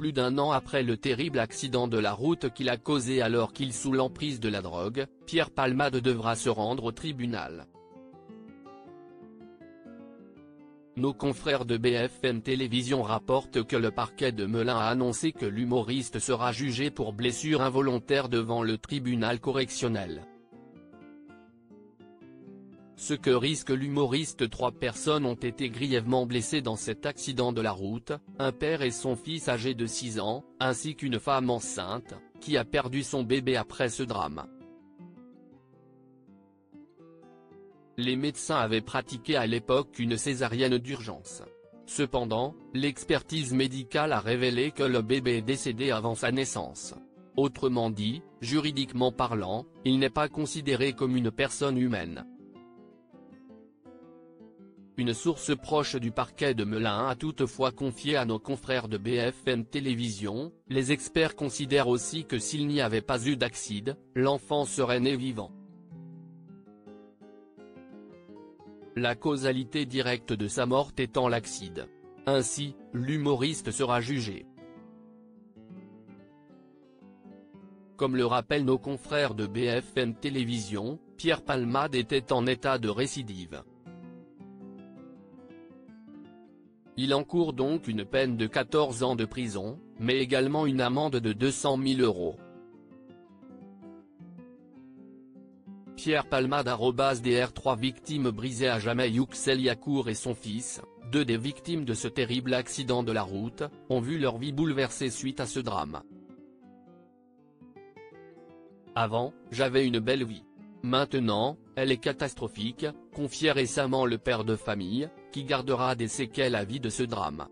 plus d'1 an après le terrible accident de la route qu'il a causé alors qu'il sous l'emprise de la drogue, Pierre Palmade devra se rendre au tribunal. Nos confrères de BFM Télévision rapportent que le parquet de Melun a annoncé que l'humoriste sera jugé pour blessure involontaire devant le tribunal correctionnel. Ce que risque l'humoriste: 3 personnes ont été grièvement blessées dans cet accident de la route, un père et son fils âgé de 6 ans, ainsi qu'une femme enceinte, qui a perdu son bébé après ce drame. Les médecins avaient pratiqué à l'époque une césarienne d'urgence. Cependant, l'expertise médicale a révélé que le bébé est décédé avant sa naissance. Autrement dit, juridiquement parlant, il n'est pas considéré comme une personne humaine. Une source proche du parquet de Melun a toutefois confié à nos confrères de BFM Télévision: les experts considèrent aussi que s'il n'y avait pas eu d'accident, l'enfant serait né vivant. La causalité directe de sa mort étant l'accident. Ainsi, l'humoriste sera jugé. Comme le rappellent nos confrères de BFM Télévision, Pierre Palmade était en état de récidive. Il encourt donc une peine de 14 ans de prison, mais également une amende de 200 000 €. Pierre Palmade @DR3 victimes brisées à jamais. Youxel Yacour et son fils, 2 des victimes de ce terrible accident de la route, ont vu leur vie bouleversée suite à ce drame. Avant, j'avais une belle vie. Maintenant, elle est catastrophique, confiait récemment le père de famille, qui gardera des séquelles à vie de ce drame.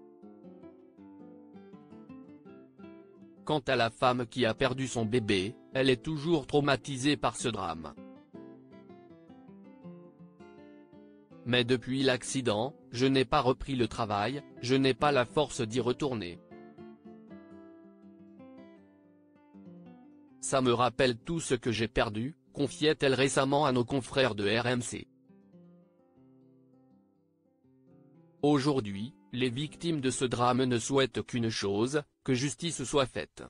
Quant à la femme qui a perdu son bébé, elle est toujours traumatisée par ce drame. Mais depuis l'accident, je n'ai pas repris le travail, je n'ai pas la force d'y retourner. Ça me rappelle tout ce que j'ai perdu, confiait-elle récemment à nos confrères de RMC. Aujourd'hui, les victimes de ce drame ne souhaitent qu'une chose: que justice soit faite.